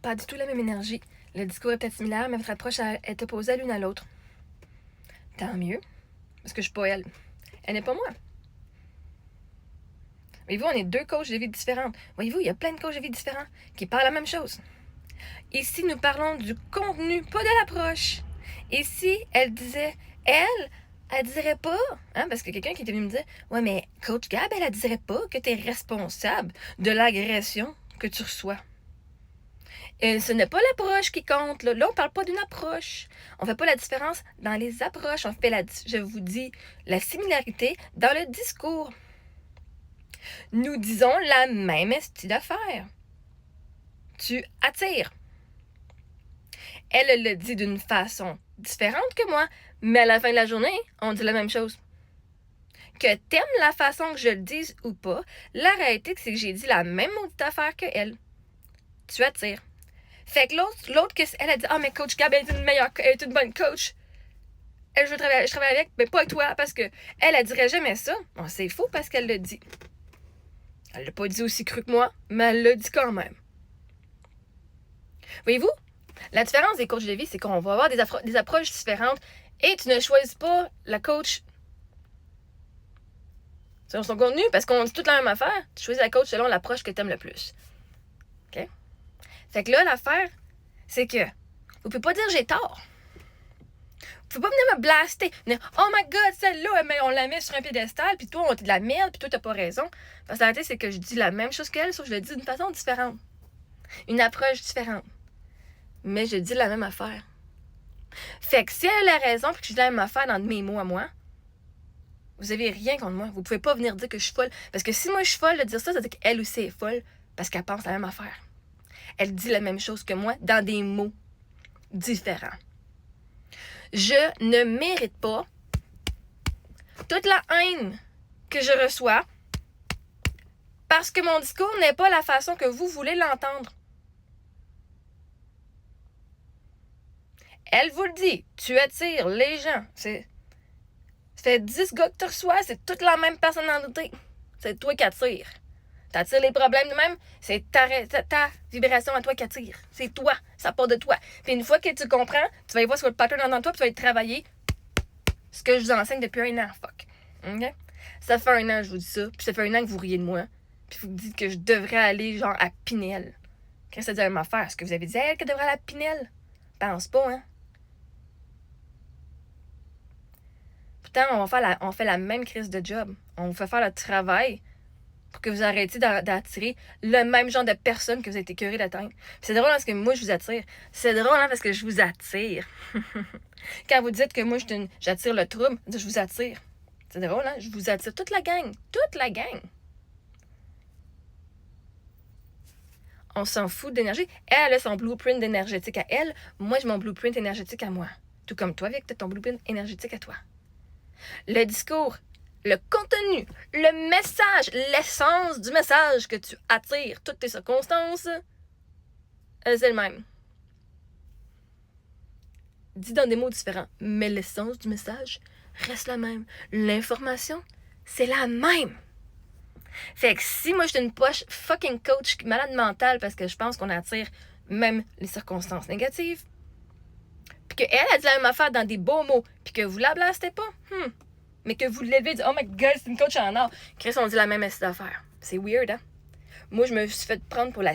pas du tout la même énergie. Le discours est peut-être similaire, mais votre approche est opposée à l'une à l'autre. Tant mieux, parce que je suis pas elle. Elle n'est pas moi. Voyez-vous, on est deux coachs de vie différentes. Voyez-vous, il y a plein de coachs de vie différents qui parlent la même chose. Ici, nous parlons du contenu, pas de l'approche. Ici, elle dirait pas, hein, parce que quelqu'un qui était venu me dire, ouais, mais Coach Gab, elle dirait pas que tu es responsable de l'agression que tu reçois. Et ce n'est pas l'approche qui compte. Là, on parle pas d'une approche. On fait pas la différence dans les approches. On fait je vous dis, la similarité dans le discours. Nous disons la même style d'affaires. Tu attires. Elle le dit d'une façon différente que moi, mais à la fin de la journée, on dit la même chose. Que t'aimes la façon que je le dise ou pas, la réalité, c'est que j'ai dit la même maudite affaire que elle. Tu attires. Fait que l'autre elle a dit, ah, mais Coach Gab, elle est une bonne coach. Elle, je travaille avec, mais pas avec toi, parce que elle dirait jamais ça. Bon, c'est faux parce qu'elle le dit. Elle l'a pas dit aussi cru que moi, mais elle l'a dit quand même. Voyez-vous, la différence des coachs de vie, c'est qu'on va avoir des approches différentes et tu ne choisis pas la coach selon son contenu parce qu'on dit toute la même affaire. Tu choisis la coach selon l'approche que tu aimes le plus. OK? Fait que là, l'affaire, c'est que vous pouvez pas dire j'ai tort. Vous pouvez pas venir me blaster. Venir, oh my god, celle-là, on la met sur un piédestal, puis toi, on dit de la merde, puis toi, t'as pas raison. Parce que la réalité, c'est que je dis la même chose qu'elle, sauf que je le dis d'une façon différente. Une approche différente. Mais je dis la même affaire. Fait que si elle a raison, puis que je dis la même affaire dans mes mots à moi, vous avez rien contre moi. Vous pouvez pas venir dire que je suis folle. Parce que si moi, je suis folle, de dire ça veut dire qu'elle aussi est folle, parce qu'elle pense la même affaire. Elle dit la même chose que moi, dans des mots différents. Je ne mérite pas toute la haine que je reçois parce que mon discours n'est pas la façon que vous voulez l'entendre. Elle vous le dit, tu attires les gens. Ça fait 10 gars que tu reçois, c'est toute la même personnalité. C'est toi qui attires. T'attires les problèmes de même, c'est ta vibration à toi qui attire. C'est toi, ça part de toi. Puis une fois que tu comprends, tu vas y voir sur le pattern dans toi, puis tu vas y travailler ce que je vous enseigne depuis 1 an. Fuck. OK? Ça fait 1 an que je vous dis ça, puis ça fait 1 an que vous riez de moi, puis vous me dites que je devrais aller genre à Pinel. Qu'est-ce que ça dit la même affaire? Est-ce que vous avez dit à elle qu'elle devrait aller à Pinel? Pense pas, hein? Pourtant, on fait la même crise de job. On vous fait faire le travail pour que vous arrêtiez d'attirer le même genre de personnes que vous êtes écœurés d'atteindre. Puis c'est drôle parce que moi, je vous attire. C'est drôle parce que je vous attire. Quand vous dites que moi, j'attire le trouble, je vous attire. C'est drôle, hein? Je vous attire. Toute la gang. Toute la gang. On s'en fout d'énergie. Elle a son blueprint énergétique à elle. Moi, j'ai mon blueprint énergétique à moi. Tout comme toi, avec ton blueprint énergétique à toi. Le discours, le contenu, le message, l'essence du message que tu attires, toutes tes circonstances, c'est le même. Dit dans des mots différents, mais l'essence du message reste la même. L'information, c'est la même. Fait que si moi, je suis une poche fucking coach malade mentale parce que je pense qu'on attire même les circonstances négatives, puis qu'elle a dit la même affaire dans des beaux mots, puis que vous la blastez pas, mais que vous l'élevez et dites, oh my god, c'est une coach en or. Chris, on dit la même affaire. C'est weird, hein? Moi, je me suis fait prendre pour la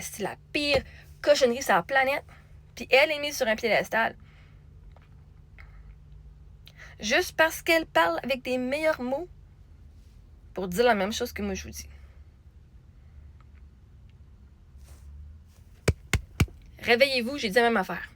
pire cochonnerie sur la planète, puis elle est mise sur un piédestal. Juste parce qu'elle parle avec des meilleurs mots pour dire la même chose que moi je vous dis. Réveillez-vous, j'ai dit la même affaire.